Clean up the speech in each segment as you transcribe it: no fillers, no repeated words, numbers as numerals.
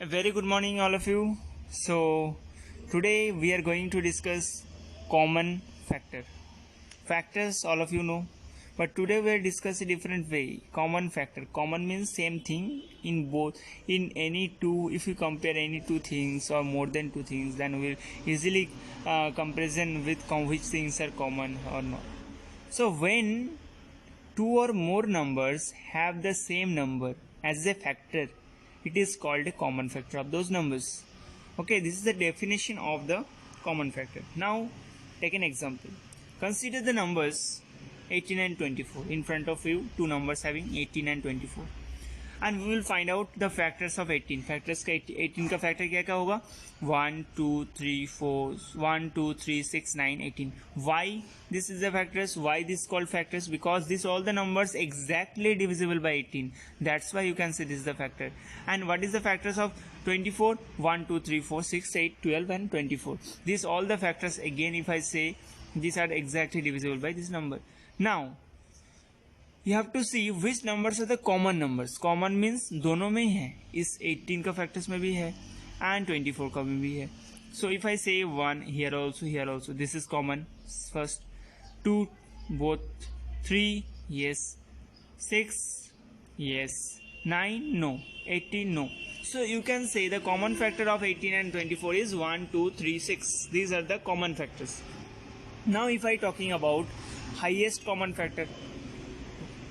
A very good morning, all of you. So, today we are going to discuss common factor. Factors, all of you know, but today we are discussing a different way. Common factor. Common means same thing in both. In any two, if you compare any two things or more than two things, then we'll easily comparison with which things are common or not. So, when two or more numbers have the same number as a factor, it is called a common factor of those numbers. Okay, this is the definition of the common factor. Now take an example. Consider the numbers 18 and 24. In front of you, two numbers having 18 and 24, and we will find out the factors of 18. Factors का 18 का factor क्या क्या होगा? 1 2 3 4 1 2 3 6 9 18. Why this is the factors? Why this called factors? Because this all the numbers exactly divisible by 18. That's why you can say this is the factor. And what is the factors of 24? 1 2 3 4 6 8 12 and 24. These all the factors, again if I say, these are exactly divisible by this number. Now you have to see which numbers are the common numbers. Common means दोनों में ही है, इस 18 का factors में भी है and 24 का भी है. So if I say 1 here also, this is common. First 2 both, 3 yes, 6 yes, 9 no, 18 no. So you can say the common factor of 18 and 24 is 1 2 3 6. These are the common factors. Now if I talking about highest common factor,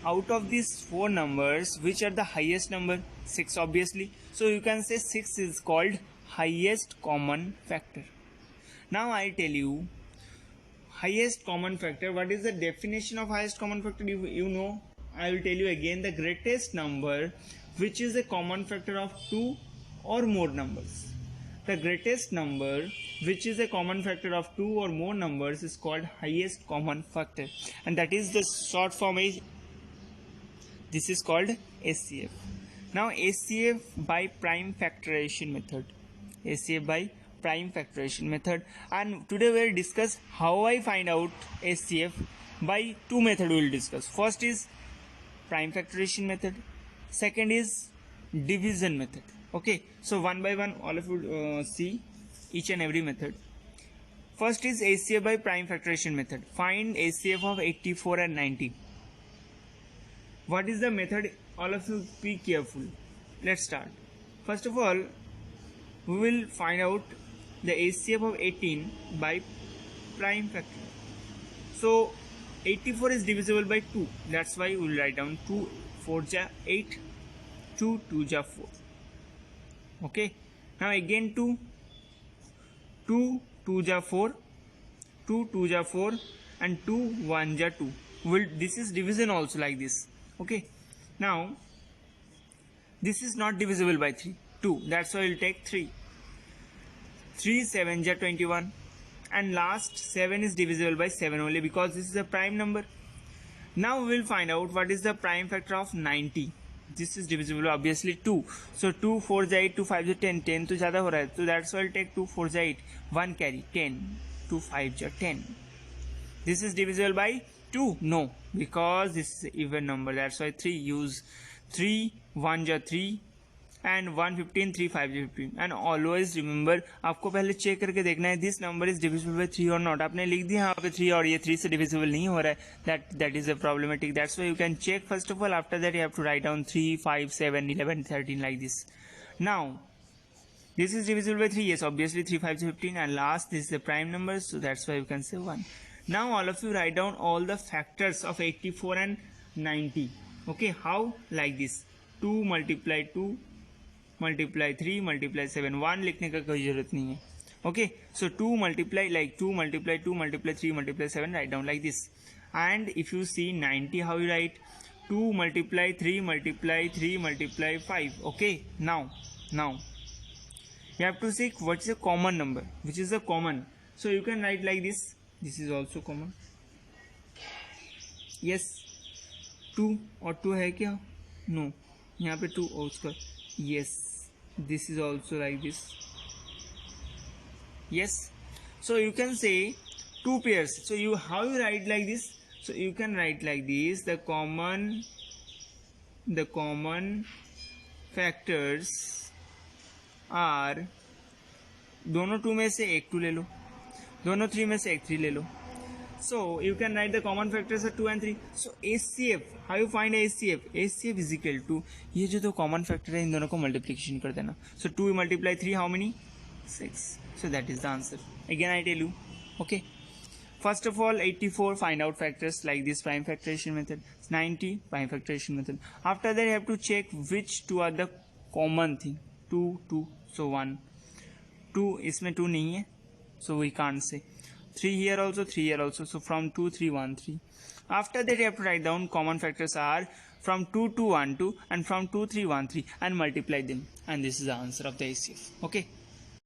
out of these four numbers, which are the highest number? 6 obviously. So you can say 6 is called highest common factor. Now I tell you highest common factor. What is the definition of highest common factor? You know, I will tell you again, the greatest number which is a common factor of two or more numbers. The greatest number which is a common factor of two or more numbers is called highest common factor, and that is the short form is, this is called HCF. Now HCF by prime factorization method. HCF by prime factorization method. And today we will discuss how I find out HCF by two methods. We will discuss. First is prime factorization method. Second is division method. Okay. So one by one, all of you see each and every method. First is HCF by prime factorization method. Find HCF of 84 and 90. What is the method? All of you be careful. Let's start. First of all, we will find out the HCF of 18 by prime factor. So 84 is divisible by 2. That's why we will write down 2 4 ja 8, 2 2 ja 4. Okay. Now again 2 2 ja 4, 2 2 ja 4, and 2 1 ja 2. This is division also like this. Okay, now this is not divisible by 3, 2. That's why we'll take 3. 3 7 ja 21, and last 7 is divisible by 7 only because this is a prime number. Now we will find out what is the prime factor of 90. This is divisible by obviously 2. So 2 4 ja 8, 2 5 ja 10. 10 तो ज़्यादा हो रहा है, so that's why I'll take 2 4 ja 8. 1 carry 10. 2 5 ja 10. This is divisible by 2? No, because this is an even number. That's why 3. Use 3 1 ja 3 and 1 15 3 5 ja 15. And always remember, आपको पहले check करके देखना है this number is divisible by 3 or not. आपने लिख दिया यहाँ पे 3 और ये 3 से divisible नहीं हो रहा है, that is a problematic. That's why you can check first of all. After that you have to write down 3 5 7 11 13 like this. Now this is divisible by 3. Yes, obviously 3 5 15, and last this is the prime number, so that's why you can say 1. Now all of you write down all the factors of 84 and 90. Okay, how? Like this. 2 multiply 2 multiply 3 multiply 7. 1 लिखने का कोई जरूरत नहीं है. Okay, so 2 multiply like 2 multiply 2 multiply 3 multiply 7. Write down like this. And if you see 90, how you write? 2 multiply 3 multiply 3 multiply 5. Okay, now you have to see what is a common number, which is a common. So you can write like this. This is also common. Yes, 2 और 2 है क्या? No, यहाँ पे 2 और उसका. Yes, this is also like this. Yes, so you can say 2 pairs. So how you write like this? So you can write like this: the common factors are, दोनों 2 में से एक 2 ले लो, दोनों 3 में से एक 3 ले लो. So you can write the common factors are 2 and 3. So HCF, how you find HCF? HCF is equal to, ये जो दो common factor है इन दोनों को multiplication कर देना. So 2 multiply 3 how many? 6. So that is the answer. Again I tell you. Okay. First of all 84 find out factors like this prime factorization method. 90 prime factorization method. After that you have to check which two are the common thing. 2 2 so 1. 2 इसमें 2 नहीं है. So we can't say. 3 here also, 3 here also. So from 2, 3, 1, 3. After that you have to write down common factors are from 2, 2, 1, 2 and from 2, 3, 1, 3 and multiply them. And this is the answer of the HCF. Okay.